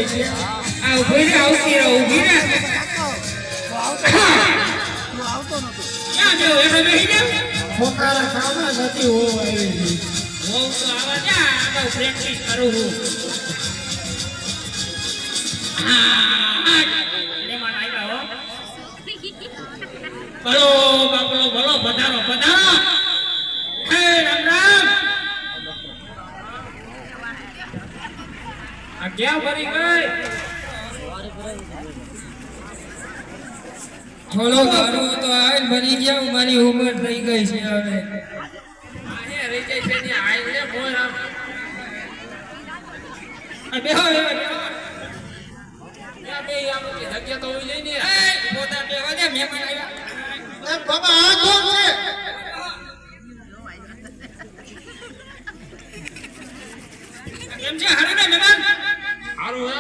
છે આ ઉભી ને આવતી રહો ઉભી ને આવતો નતો ક્યાં ગયો એનો બેહી ગયો મોકારા સામે નથી હોવ આવી હોવ તો આવા જા આગળ પ્રેક્ટિસ કરું હું બોલો બાપલો બોલો પધારો પધારો હે રામ રામ આ ક્યાં ભરી ગઈ થોડો ગારું તો આજ ભરી ગયા મારી ઉંમર થઈ ગઈ છે હવે આને રહી જાય છે ને આઈ લે બોલ રામ આ બેહો બેહો બે આમની જગ્યા તો હોય ને એ પોતા બેહો દે મહેમાન આવ્યા એ બાબા આ કોણ છે કેમ છે હારું ને મહેમાન હારું હે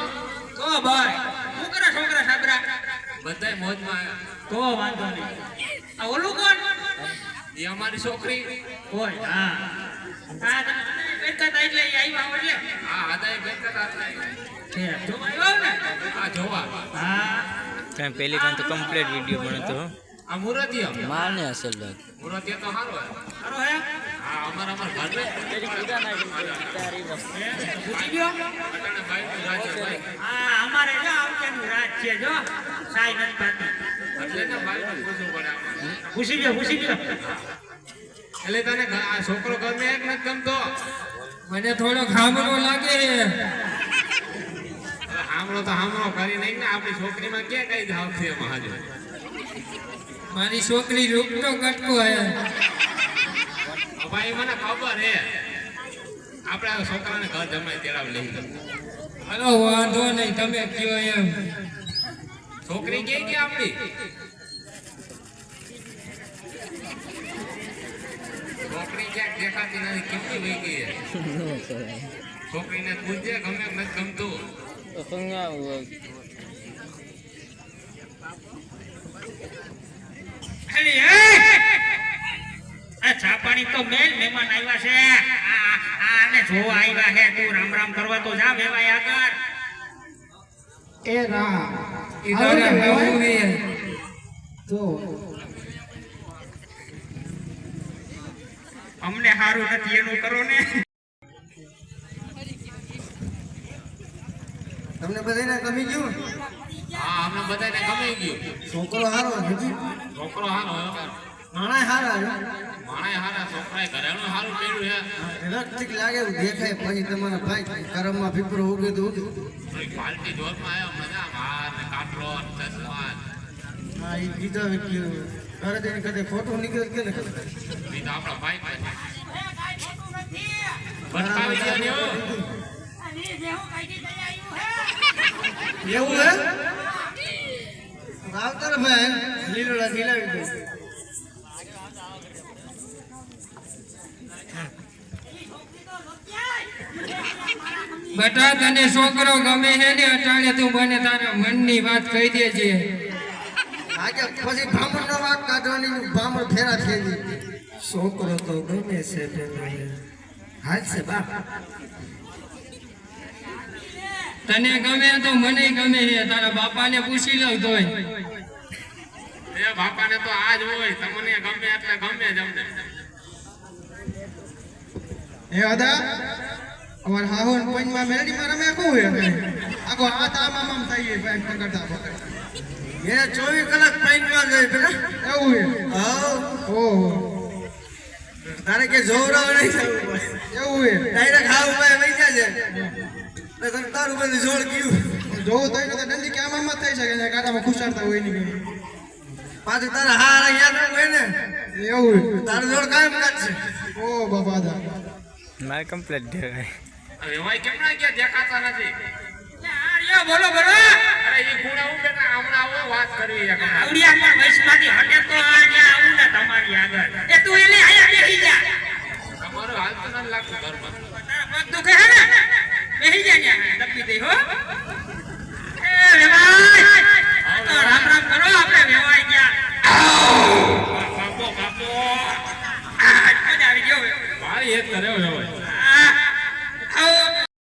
તો ભાઈ શું કરે છોકરા સાબરા બધાય મોજમાં તો વાંધો નહીં આ ઓલું કોણ એ અમારી છોકરી કોઈ હા હા બેટા તાઈ એટલે આવ્યા એટલે હા હદાય બેટા તાઈ છે જોવા આવ્યો ને હા જોવા હા તમે પહેલી કાન તો કમ્પ્લીટ વિડિયો બનતો આ મુરતિયો મારને અસલ લાગ મુરતિયો તો હારો હે હા અમાર ઘર મે તેરી કીધા ના તારી વસ્તુ પૂછી ગયો અટણે ભાઈ નું રાજ ભાઈ હા અમારે જો આવકેનું રાજ છે જો સાઈ નથી પાતી એટલે ને ભાઈ નું પૂછવું પડે પૂછી ગયો એટલે તને આ છોકરો ગમે એક નથી ગમતો મને થોડો ખામરો લાગે હામળો તો હામળો કરી નહીં ને આપણી છોકરીમાં ક્યાં કઈ જાવ છે મહાજો મારી છોકરી રૂપનો કટકો હે ભાઈ મને ખબર હે આપણે આ છોકરાને ઘર જમાઈ તેડાવ લઈ હલો વાંધો નહીં તમે કયો એમ છોકરી કે આપણી છોકરી ક્યાંક દેખાતી નથી કેટલી વહી ગઈ છોકરીને પૂછજે ગમે નથી ગમતું ચા પાણી તો મેલ મહેમાન આવ્યા છે આને જોવા આવ્યા છે તું રામ રામ કરવા તો જા વેવાય આગળ એ રામ ઇધર હું હે તો અમને હારું નથી એનું કરો ને તમને બધાને ગમી ગયું હા અમને બધાને ગમી ગયું છોકરો હારો હજી છોકરો હારો માણા હારા માણે હારા છોકરાએ ઘરેણું હારું કર્યું છે રક્તિક લાગે એવું દેખાય પછી તમારા ભાઈ કરમમાં પીપરો ઉગે તો ઉગે પાલટી જોરમાં આવ્યો મજા માર ને કાટલો ચશ્મા હા એ કીધો ઘરે જઈને કદે ફોટો નીકળે કે ને એ તો આપણા ભાઈ બટકાવી દે ને એવું હે આવતર મેં લીલોડા દિલાવી દે બેટા તને છોકરો ગમે છે ને અટાણે તું મને તારા મનની વાત કહી દેજે આજે પછી બ્રાહ્મણ નો વાત કાઢવાની બ્રાહ્મણ ફેરા થઈ ગઈ છોકરો તો ગમે છે પેલા હાલ છે બાપ તને ગમે તો મને ગમે છે તારા બાપાને પૂછી લઉં તોય એ બાપાને તો આજ હોય તમને ગમે એટલે ગમે જ અમને એ અદા અમાર હાહોન પંજમાં મેલડી માં રમે કો હે આખો આ તામામ આમ થઈ ભાઈ કરતા એ 24 કલાક પંજમાં જાય પેલા એવું હે હા ઓહો તારે કે જોરાવ નહીં થવું એવું હે ડાયરેક્ટ હાવ ભાઈ વઈ જાય છે તો તારું બધું જોડ ગયું જોવું તો તો જલ્દી કે આમાં થઈ શકે ને કાટામાં ખુશારતા હોય નહીં પાછું તારા હાર યાદ હોય ને એવું તારું જોડ કાયમ કાઢશે ઓ બાપા દા મારે કમ્પ્લીટ દેખાય હવે ભાઈ કેમ ના કે દેખાતા નથી યાર બોલો બોલો અરે ઈ ગુણા હું બેટા હમણાં આવો વાત કરવી છે આવડિયા માં વૈષ્ણવથી હટે તો અહીંયા આવું ને તમારી આગળ એ તું એને આયા બેહી જા તમારો હાલ તો ન લાગતું ઘરમાં તારા પગ દુખે હે ને બેહી જા ન્યા દબી દે હો એ વેવાય રામ રામ કરો આપણે વેવાય ગયા બાપો બાપો આ મજા આવી ગયો ભાઈ એક કરે વેવાય